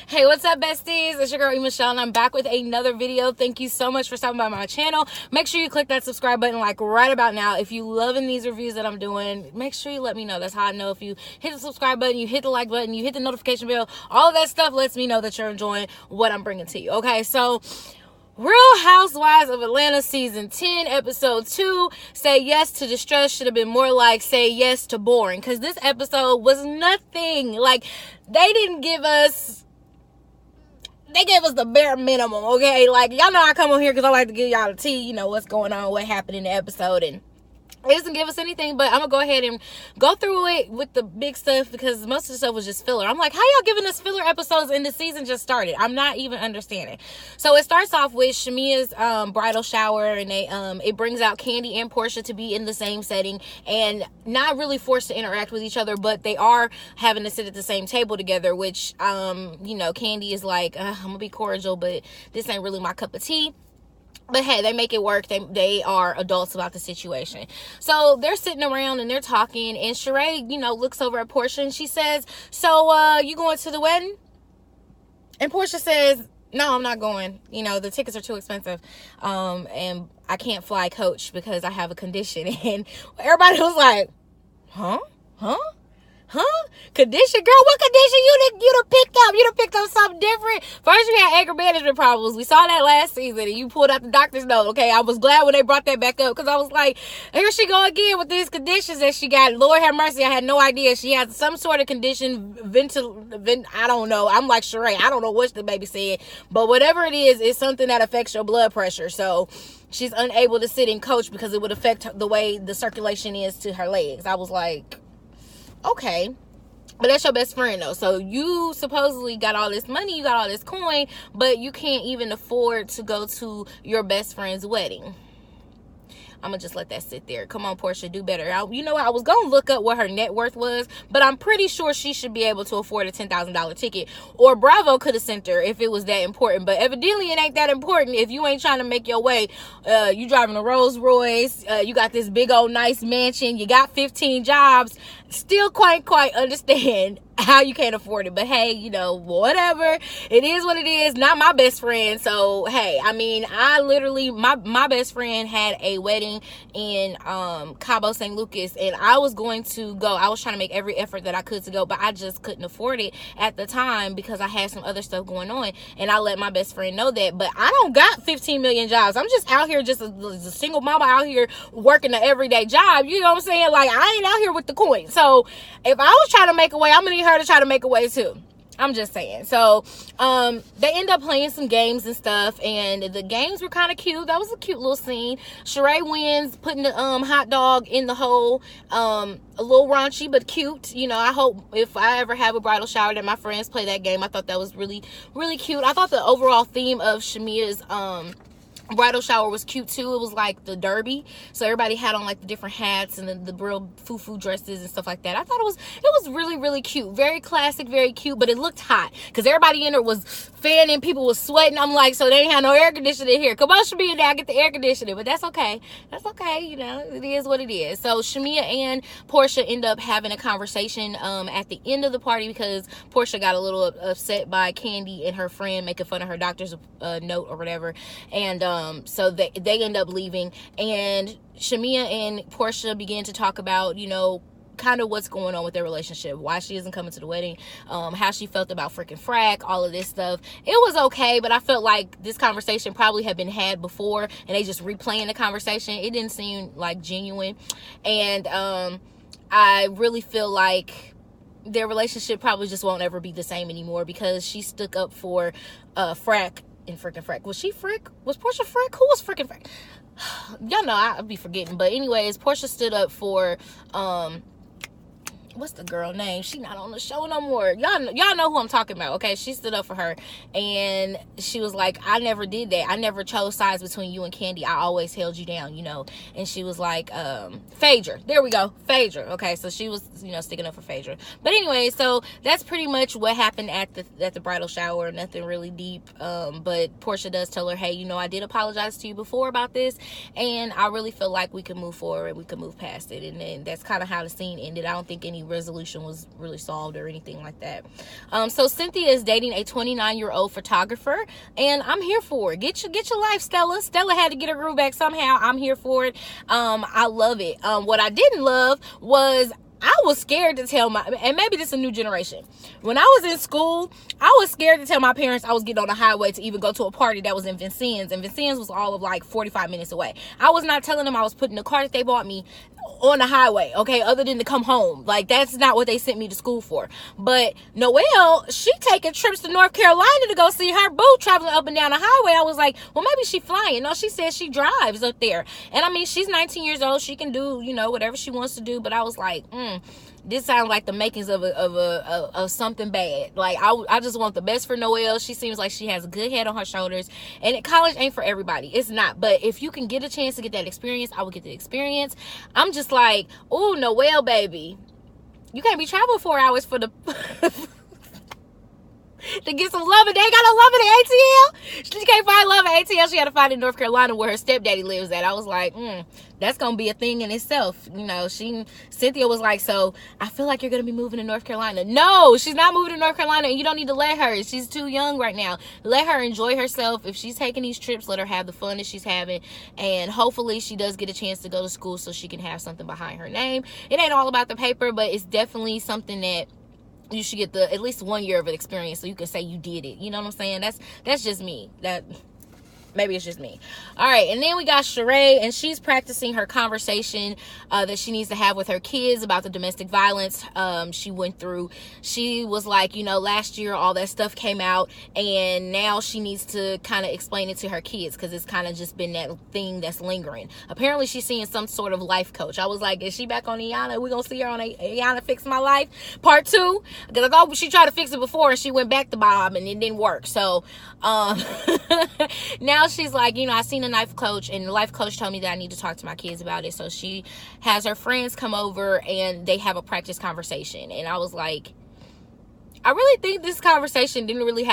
Hey, what's up, besties? It's your girl E.Michelle, and I'm back with another video. Thank you so much for stopping by my channel. Make sure you click that subscribe button like right about now. If you loving these reviews that I'm doing, make sure you let me know. That's how I know. If you hit the subscribe button, you hit the like button, you hit the notification bell, all of that stuff lets me know that you're enjoying what I'm bringing to you. Okay, so Real Housewives of Atlanta season 10 episode 2, say yes to distress, should have been more like say yes to boring, because this episode was nothing. Like, they gave us the bare minimum. Okay, like, y'all know I come on here because I like to give y'all the tea, you know, what's going on, what happened in the episode, and it doesn't give us anything. But I'm gonna go ahead and go through it with the big stuff, because most of the stuff was just filler. I'm like, how y'all giving us filler episodes and the season just started? I'm not even understanding. So it starts off with Shamea's bridal shower, and it brings out Kandi and Porsha to be in the same setting and not really forced to interact with each other, but they are having to sit at the same table together, which you know, Kandi is like, I'm gonna be cordial, but this ain't really my cup of tea. But hey, they make it work. They are adults about the situation. So they're sitting around and they're talking, and Shereé, you know, looks over at Porsha and she says, so you going to the wedding? And Porsha says, no, I'm not going. You know, the tickets are too expensive. And I can't fly coach because I have a condition. And everybody was like, huh? Condition? Girl, what condition you done picked up? You done picked up something different. First, you had anger management problems. We saw that last season, and you pulled out the doctor's note. Okay, I was glad when they brought that back up, because I was like, here she go again with these conditions that she got. Lord have mercy, I had no idea. She has some sort of condition, I don't know. I'm like Shereé, I don't know what the baby said, but whatever it is, it's something that affects your blood pressure. So she's unable to sit and coach because it would affect the way the circulation is to her legs. I was like, okay, but that's your best friend though. So you supposedly got all this money, you got all this coin, but you can't even afford to go to your best friend's wedding. I'm gonna just let that sit there. Come on, Porsha, do better. You know what? I was gonna look up what her net worth was, but I'm pretty sure she should be able to afford a $10,000 ticket. Or Bravo could have sent her if it was that important. But evidently, it ain't that important if you ain't trying to make your way. You driving a Rolls Royce. You got this big old nice mansion. You got 15 jobs. Still quite understand how you can't afford it. But hey, you know, whatever. It is what it is. Not my best friend. So hey, I mean, I literally, my best friend had a wedding in Cabo San Lucas, and I was going to go. I was trying to make every effort that I could to go, but I just couldn't afford it at the time because I had some other stuff going on, and I let my best friend know that. But I don't got 15 million jobs. I'm just out here, just a single mama out here working an everyday job. You know what I'm saying? Like, I ain't out here with the coins. So if I was trying to make a way, I'm gonna need her to try to make a way too. I'm just saying. So they end up playing some games and stuff, and the games were kind of cute. That was a cute little scene. Shereé wins, putting the hot dog in the hole. A little raunchy but cute. You know, I hope if I ever have a bridal shower that my friends play that game. I thought that was really, really cute. I thought the overall theme of Shamea's bridal shower was cute too. It was like the derby, so everybody had on like the different hats and the real foo-foo dresses and stuff like that. I thought it was really, really cute. Very classic, very cute, but it looked hot because everybody in there was fanning, people was sweating. I'm like, so they ain't have no air conditioning here. Come on, Shamea, now get the air conditioning. But that's okay. That's okay. You know, it is what it is. So Shamea and Porsha end up having a conversation at the end of the party, because Porsha got a little upset by Kandi and her friend making fun of her doctor's note or whatever, and so they end up leaving, and Shamea and Porsha began to talk about, you know, kind of what's going on with their relationship, why she isn't coming to the wedding, how she felt about freaking frack, all of this stuff. It was okay, but I felt like this conversation probably had been had before, and they just replaying the conversation. It didn't seem like genuine, and I really feel like their relationship probably just won't ever be the same anymore, because she stuck up for frack and freaking frack. Was she frick? Was Porsha frick? Who was freaking frack? Y'all know I'll be forgetting. But anyways, Porsha stood up for what's the girl name? She not on the show no more. Y'all know who I'm talking about, okay? She stood up for her, and she was like, I never did that. I never chose sides between you and Kandi. I always held you down, you know. And she was like, Phaedra. There we go. Phaedra. Okay, so she was, you know, sticking up for Phaedra. But anyway, so that's pretty much what happened at the bridal shower. Nothing really deep. But Porsha does tell her, hey, you know, I did apologize to you before about this, and I really feel like we can move forward, we can move past it. And then that's kind of how the scene ended. I don't think any resolution was really solved or anything like that. So Cynthia is dating a 29-year-old photographer, and I'm here for it. Get your life, Stella. Stella had to get her groove back somehow. I'm here for it. I love it. What I didn't love was I was scared to tell and maybe this is a new generation. When I was in school, I was scared to tell my parents I was getting on the highway to even go to a party that was in Vincennes, and Vincennes was all of like 45 minutes away. I was not telling them I was putting the car that they bought me on the highway, okay, other than to come home. Like, that's not what they sent me to school for. But Noelle, she taking trips to North Carolina to go see her boo traveling up and down the highway. I was like, well, maybe she flying. No, she said she drives up there. And I mean, she's 19 years old. She can do, you know, whatever she wants to do. But I was like, this sounds like the makings of something bad. Like, I just want the best for Noelle. She seems like she has a good head on her shoulders. And college ain't for everybody. It's not. But if you can get a chance to get that experience, I would get the experience. I'm just like, oh, Noelle, baby, you can't be traveling 4 hours for the to get some love, and they ain't got no love in the ATL. She can't find love in ATL. She had to find it in North Carolina where her stepdaddy lives at. I was like, that's gonna be a thing in itself. You know, Cynthia was like, so I feel like you're gonna be moving to North Carolina. No, she's not moving to North Carolina, and you don't need to let her. She's too young right now. Let her enjoy herself. If she's taking these trips, let her have the fun that she's having, and hopefully she does get a chance to go to school so she can have something behind her name. It ain't all about the paper, but it's definitely something that you should get at least 1 year of an experience so you can say you did it. You know what I'm saying? That's just me. Maybe it's just me. All right, and then we got Shereé, and she's practicing her conversation that she needs to have with her kids about the domestic violence she went through. She was like, you know, last year all that stuff came out, and now she needs to kind of explain it to her kids because it's kind of just been that thing that's lingering. Apparently, she's seeing some sort of life coach. I was like, is she back on Iyanla? We're going to see her on Iyanla Fix My Life Part 2? Because I thought she tried to fix it before, and she went back to Bob, and it didn't work. So, now she's like, you know, I seen a life coach, and the life coach told me that I need to talk to my kids about it. So she has her friends come over, and they have a practice conversation. And I was like, I really think this event didn't really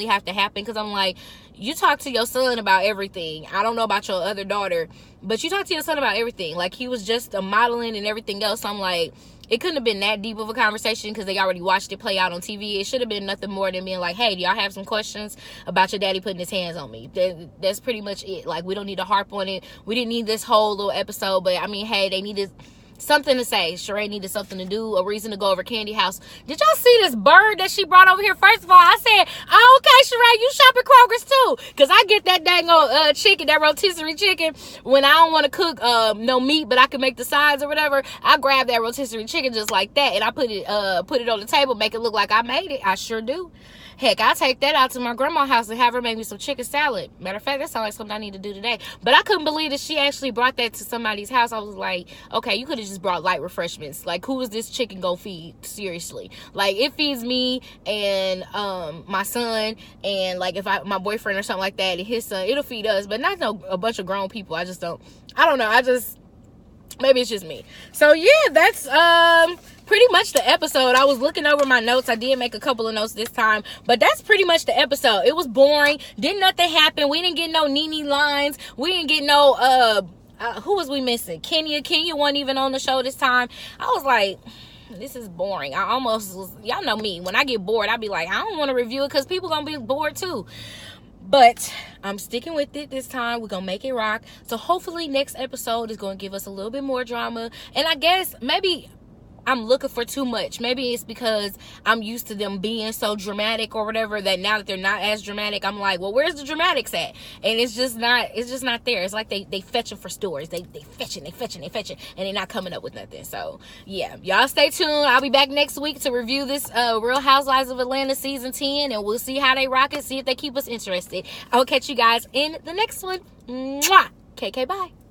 have to happen, because I'm like, you talk to your son about everything. I don't know about your other daughter, but you talk to your son about everything. Like, he was just a modeling and everything else. So I'm like, it couldn't have been that deep of a conversation because they already watched it play out on TV. It should have been nothing more than being like, hey, do y'all have some questions about your daddy putting his hands on me? That's pretty much it. Like, we don't need to harp on it. We didn't need this whole little episode, but I mean, hey, they needed something to say. Shereé needed something to do, a reason to go over Candy House. Did y'all see this bird that she brought over here? First of all, I said, oh, okay, Shereé, you shop at Kroger's too, because I get that dang old chicken, that rotisserie chicken, when I don't want to cook no meat, but I can make the sides or whatever. I grab that rotisserie chicken just like that, and I put it on the table, make it look like I made it. I sure do. Heck, I take that out to my grandma's house and have her make me some chicken salad. Matter of fact, that sounds like something I need to do today. But I couldn't believe that she actually brought that to somebody's house. I was like, okay, you could have just brought light refreshments. Like, who is this chicken gonna feed? Seriously. Like, it feeds me and my son, and like if my boyfriend or something like that, and his son, it'll feed us, but not a bunch of grown people. I don't know. Maybe it's just me. So yeah, that's pretty much the episode. I was looking over my notes. I did make a couple of notes this time, but that's pretty much the episode. It was boring. Didn't nothing happen. We didn't get no Nene lines. We didn't get no who was we missing? Kenya wasn't even on the show this time. I was like, this is boring. Y'all know me. When I get bored, I be like, I don't want to review it because people gonna be bored too. But I'm sticking with it this time. We're going to make it rock. So hopefully next episode is going to give us a little bit more drama. And I guess maybe I'm looking for too much. Maybe it's because I'm used to them being so dramatic or whatever, that now that they're not as dramatic, I'm like, well, where's the dramatics at? And it's just not there. It's like they fetching for stories. They fetching, and they're not coming up with nothing. So yeah, y'all stay tuned. I'll be back next week to review this Real Housewives of Atlanta season 10, and we'll see how they rock it, see if they keep us interested. I will catch you guys in the next one. Mwah! KK, bye.